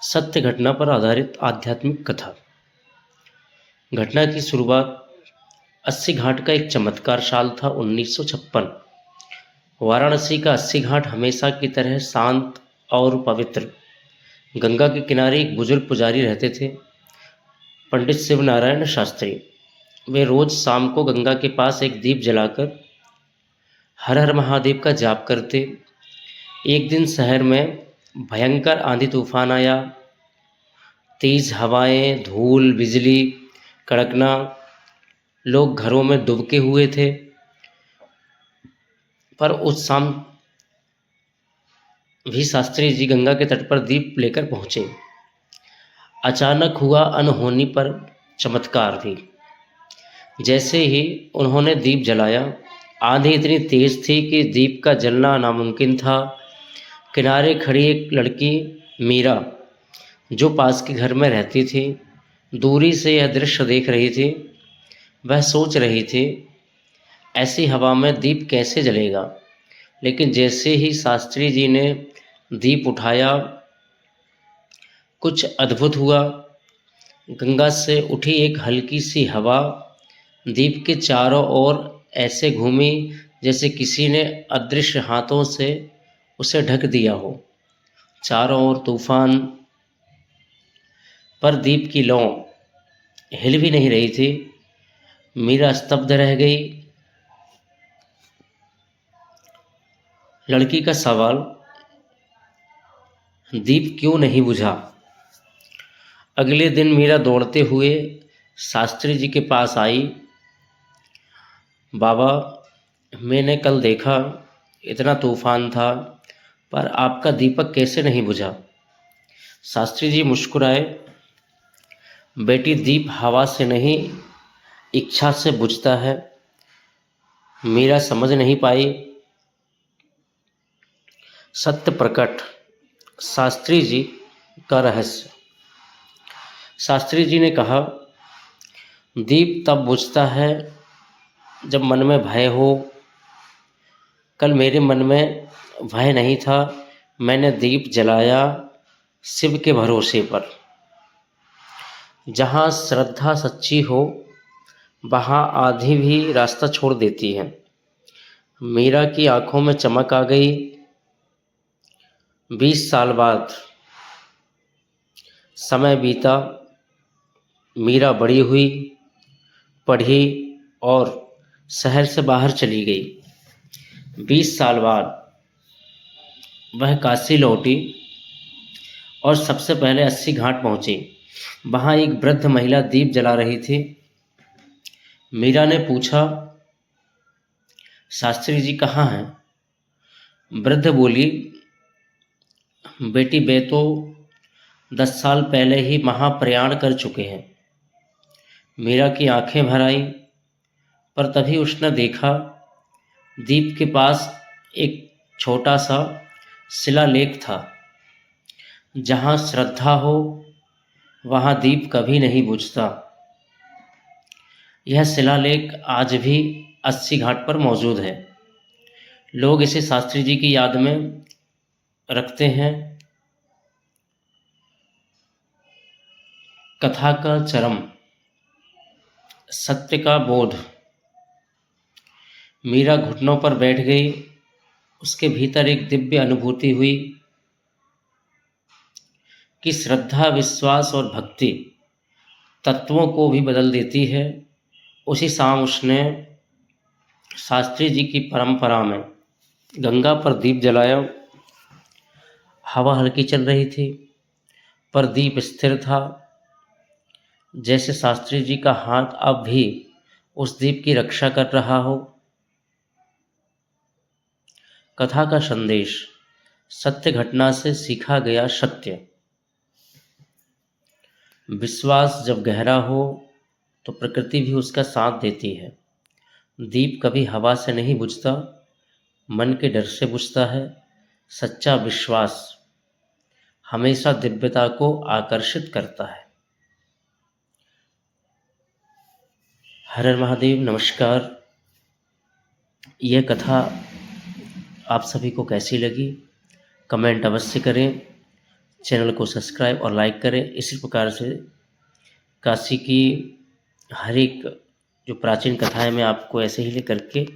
सत्य घटना पर आधारित आध्यात्मिक कथा। घटना की शुरुआत 80 घाट का एक चमत्कार। साल था 1956। वाराणसी का 80 घाट हमेशा की तरह शांत और पवित्र। गंगा के किनारे एक बुजुर्ग पुजारी रहते थे, पंडित शिव नारायण शास्त्री। वे रोज शाम को गंगा के पास एक दीप जलाकर हर हर महादेव का जाप करते। एक दिन शहर में भयंकर आंधी तूफान आया। तेज हवाएं, धूल, बिजली कड़कना। लोग घरों में दुबके हुए थे। पर उस शाम भी शास्त्री जी गंगा के तट पर दीप लेकर पहुंचे। अचानक हुआ अनहोनी पर चमत्कार भी। जैसे ही उन्होंने दीप जलाया, आंधी इतनी तेज थी कि दीप का जलना नामुमकिन था। किनारे खड़ी एक लड़की मीरा, जो पास के घर में रहती थी, दूरी से यह दृश्य देख रही थी। वह सोच रही थी, ऐसी हवा में दीप कैसे जलेगा। लेकिन जैसे ही शास्त्री जी ने दीप उठाया, कुछ अद्भुत हुआ। गंगा से उठी एक हल्की सी हवा दीप के चारों ओर ऐसे घूमी जैसे किसी ने अदृश्य हाथों से उसे ढक दिया हो। चारों ओर तूफान, पर दीप की लौ हिल भी नहीं रही थी। मीरा स्तब्ध रह गई। लड़की का सवाल, दीप क्यों नहीं बुझा? अगले दिन मीरा दौड़ते हुए शास्त्री जी के पास आई। बाबा, मैंने कल देखा, इतना तूफान था, पर आपका दीपक कैसे नहीं बुझा? शास्त्री जी मुस्कुराए। बेटी, दीप हवा से नहीं, इच्छा से बुझता है। मीरा समझ नहीं पाई। सत्य प्रकट, शास्त्री जी का रहस्य। शास्त्री जी ने कहा, दीप तब बुझता है जब मन में भय हो। कल मेरे मन में भय नहीं था। मैंने दीप जलाया शिव के भरोसे पर। जहाँ श्रद्धा सच्ची हो, वहाँ आधी भी रास्ता छोड़ देती है। मीरा की आंखों में चमक आ गई। 20 साल बाद समय बीता। मीरा बड़ी हुई, पढ़ी और शहर से बाहर चली गई। 20 साल बाद वह काशी लौटी और सबसे पहले 80 घाट पहुंची। वहां एक वृद्ध महिला दीप जला रही थी। मीरा ने पूछा, शास्त्री जी कहाँ हैं? वृद्ध बोली, बेटी, वे तो 10 साल पहले ही महाप्रयाण कर चुके हैं। मीरा की आंखें भर आईं, पर तभी उसने देखा दीप के पास एक छोटा सा शिलालेख था। जहाँ श्रद्धा हो, वहाँ दीप कभी नहीं बुझता। यह शिलालेख आज भी 80 घाट पर मौजूद है। लोग इसे शास्त्री जी की याद में रखते हैं। कथा का चरम, सत्य का बोध। मीरा घुटनों पर बैठ गई। उसके भीतर एक दिव्य अनुभूति हुई कि श्रद्धा, विश्वास और भक्ति तत्वों को भी बदल देती है। उसी शाम उसने शास्त्री जी की परंपरा में गंगा पर दीप जलाया। हवा हल्की चल रही थी, पर दीप स्थिर था, जैसे शास्त्री जी का हाथ अब भी उस दीप की रक्षा कर रहा हो। कथा का संदेश, सत्य घटना से सीखा गया सत्य। विश्वास जब गहरा हो तो प्रकृति भी उसका साथ देती है। दीप कभी हवा से नहीं बुझता, मन के डर से बुझता है। सच्चा विश्वास हमेशा दिव्यता को आकर्षित करता है। हर हर महादेव। नमस्कार। यह कथा आप सभी को कैसी लगी, कमेंट अवश्य करें। चैनल को सब्सक्राइब और लाइक करें। इसी प्रकार से काशी की हर एक जो प्राचीन कथाएं मैं आपको ऐसे ही लेकर के